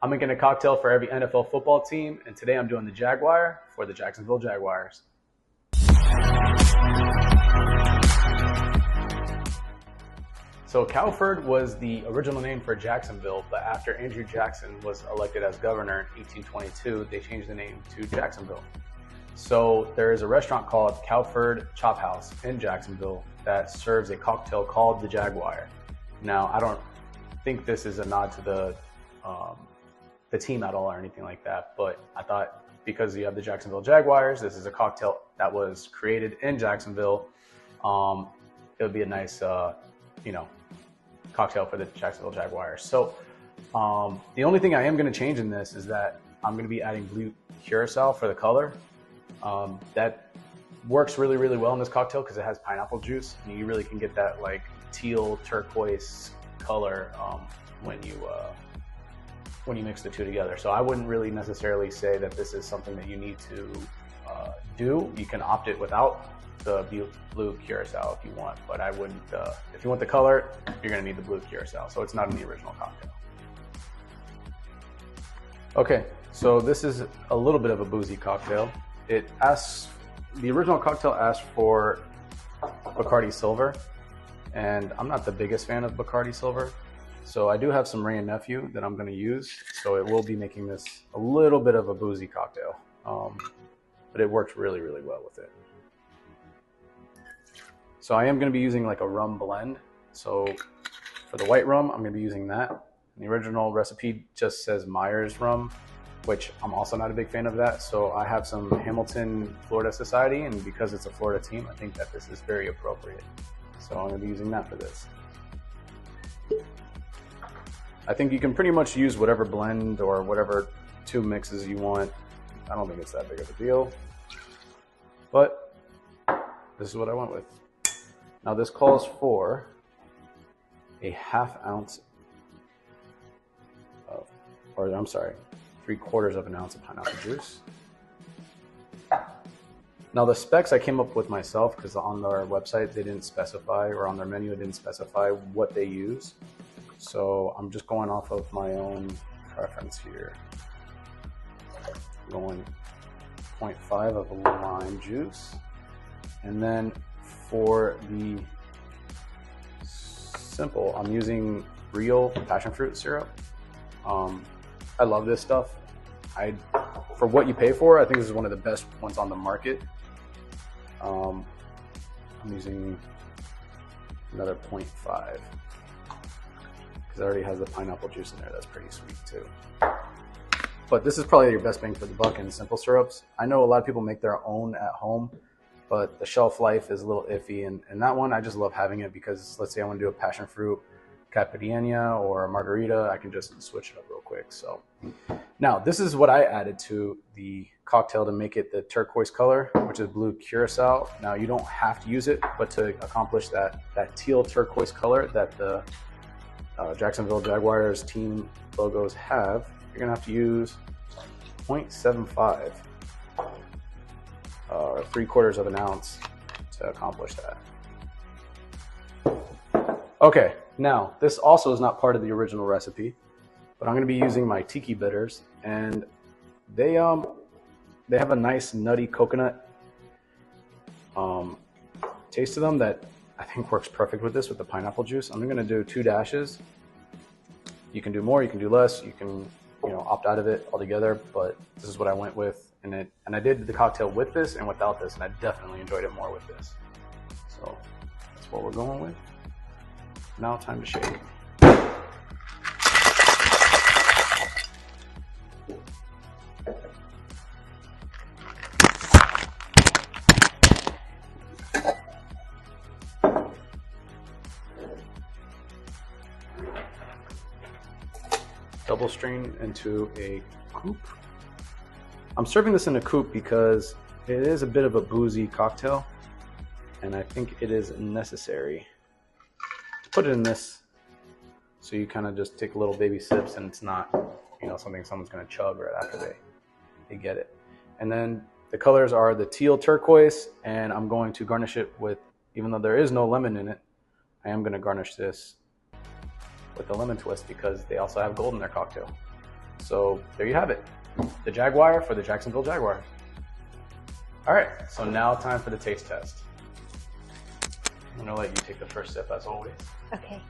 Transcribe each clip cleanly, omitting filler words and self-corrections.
I'm making a cocktail for every NFL football team, and today I'm doing the Jaguar for the Jacksonville Jaguars. So Cowford was the original name for Jacksonville, but after Andrew Jackson was elected as governor in 1822, they changed the name to Jacksonville. So there is a restaurant called Cowford Chophouse in Jacksonville that serves a cocktail called the Jaguar. Now, I don't think this is a nod to the team at all or anything like that, but I thought because you have the Jacksonville Jaguars, this is a cocktail that was created in Jacksonville. It would be a nice, cocktail for the Jacksonville Jaguars. So the only thing I am going to change in this is that I'm going to be adding blue curacao for the color. That works really, really well in this cocktail because it has pineapple juice, and you really can get that like teal turquoise color when you mix the two together. So I wouldn't really necessarily say that this is something that you need to do. You can opt it without the blue curacao if you want, but I wouldn't. If you want the color, you're going to need the blue curacao. So it's not in the original cocktail. Okay, so this is a little bit of a boozy cocktail. The original cocktail asked for Bacardi Silver, and I'm not the biggest fan of Bacardi Silver. So I do have some Wray & Nephew that I'm going to use. So it will be making this a little bit of a boozy cocktail, but it works really, really well with it. So I am going to be using like a rum blend. So for the white rum, I'm going to be using that. The original recipe just says Myers rum, which I'm also not a big fan of that. So I have some Hamilton Florida Society, and because it's a Florida team, I think that this is very appropriate. So I'm going to be using that for this. I think you can pretty much use whatever blend or whatever two mixes you want. I don't think it's that big of a deal, but this is what I went with. Now this calls for a 1/2 ounce of, or I'm sorry, 3/4 of an ounce of pineapple juice. Now the specs I came up with myself because on their website they didn't specify, or on their menu it didn't specify what they use. So I'm just going off of my own preference here. Going 0.5 of a lime juice. And then for the simple, I'm using real passion fruit syrup. I love this stuff. For what you pay for, I think this is one of the best ones on the market. I'm using another 0.5 because it already has the pineapple juice in there. That's pretty sweet too. But this is probably your best bang for the buck in simple syrups. I know a lot of people make their own at home, but the shelf life is a little iffy. And that one, I just love having it because let's say I want to do a passion fruit caipirinha or a margarita, I can just switch it up real quick. So now this is what I added to the cocktail to make it the turquoise color, which is blue curacao. Now you don't have to use it, but to accomplish that teal turquoise color that the Jacksonville Jaguars team logos have, you're gonna have to use 0.75 or 3/4 of an ounce to accomplish that. Okay, now this also is not part of the original recipe, but I'm going to be using my Tiki Bitters, and they have a nice nutty coconut taste to them that I think works perfect with this, with the pineapple juice. I'm going to do 2 dashes. You can do more, you can do less, you can opt out of it altogether, but this is what I went with. And I did the cocktail with this and without this, and I definitely enjoyed it more with this. So that's what we're going with. Now time to shake. Double strain into a coupe. I'm serving this in a coupe because it is a bit of a boozy cocktail, and I think it is necessary to put it in this so you kind of just take little baby sips and it's not something someone's going to chug right after they get it. And then the colors are the teal turquoise, and I'm going to garnish it with, even though there is no lemon in it, I am going to garnish this with a lemon twist because they also have gold in their cocktail. So there you have it. The Jaguar for the Jacksonville Jaguars. All right, so now time for the taste test. I'm gonna let you take the first sip as always. Okay.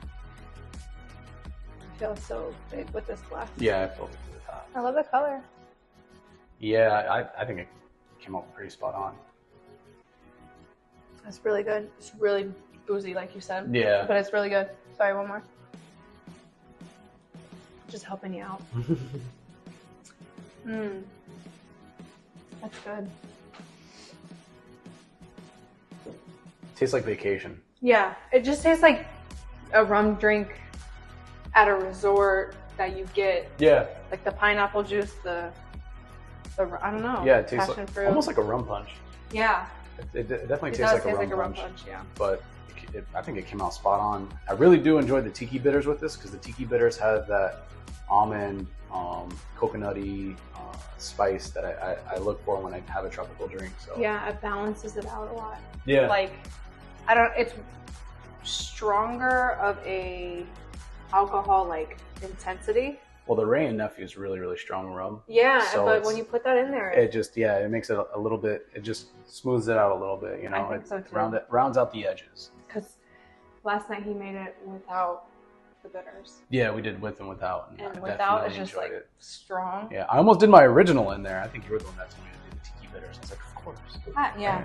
I feel so big with this glass. Yeah, I filled it to the top. I love the color. Yeah, I think it came out pretty spot on. It's really good. It's really boozy, like you said. Yeah. But it's really good. Sorry, one more. Just helping you out. That's good. Tastes like vacation. Yeah, it just tastes like a rum drink at a resort that you get. Yeah. Like the pineapple juice, the I don't know. Yeah, it tastes passion like, fruit. almost like a rum punch. Yeah. It definitely It tastes does like taste a rum like punch. yeah. But I think it came out spot on. I really do enjoy the tiki bitters with this because the tiki bitters have that almond, coconutty spice that I look for when I have a tropical drink. So Yeah, it balances it out a lot. yeah, Like, it's stronger of a alcohol like intensity. well, the Ray and Nephew is really, really strong rum. Yeah, So but when you put that in there, it just it makes it a little bit. It just smooths it out a little bit. You know, I think so too. rounds out the edges. Because last night he made it without the bitters. Yeah, we did with and without, And I without definitely is just enjoyed like it. strong. Yeah, I almost did my original in there. I think you were the one that told me to do the tiki bitters. I was like, of course. Yeah.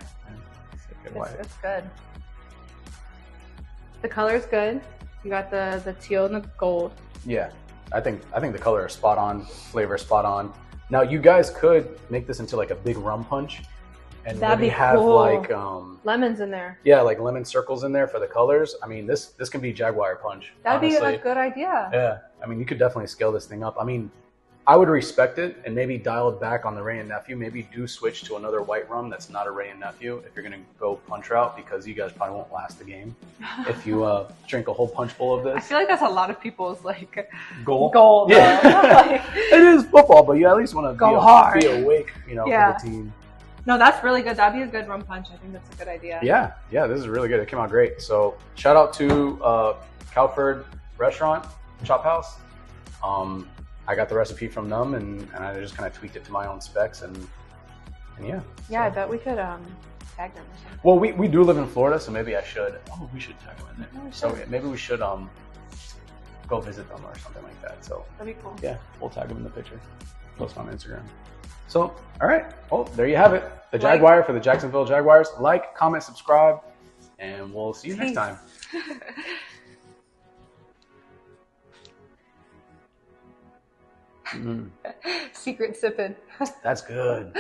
It's It's good. The color's good. You got the teal and the gold. Yeah, I think the color is spot on, flavor is spot on. Now you guys could make this into like a big rum punch, and That'd maybe be have cool. like Lemons in there. yeah, like lemon circles in there for the colors. I mean, this can be Jaguar punch. That'd honestly. be a good idea. Yeah, I mean, you could definitely scale this thing up. I mean, I would respect it and maybe dial it back on the Ray and Nephew. Maybe do switch to another white rum that's not a Ray and Nephew if you're gonna go punch route, because you guys probably won't last the game if you drink a whole punch bowl of I this. feel like that's a lot of people's like Goal. Yeah. Yeah. It is football, but you at least want to Go hard. be awake, you know, Yeah. for the team. No, that's really good. That'd be a good rum punch. I think that's a good idea. Yeah, this is really good. It came out great. So shout out to Cowford Restaurant Chophouse. I got the recipe from them, and I just kind of tweaked it to my own specs, and yeah. Yeah, I So- bet we could tag them or something. Well, we do live in Florida, so maybe I should. Oh, we should tag them in there. Yeah, we So should. maybe we should go visit them or something like that. So That'd be cool. yeah, we'll tag them in the picture. Post on Instagram. So all right. Well, there you have it. The Jaguar for the Jacksonville Jaguars. Like, comment, subscribe, and we'll see you next time. Secret sipping. That's good.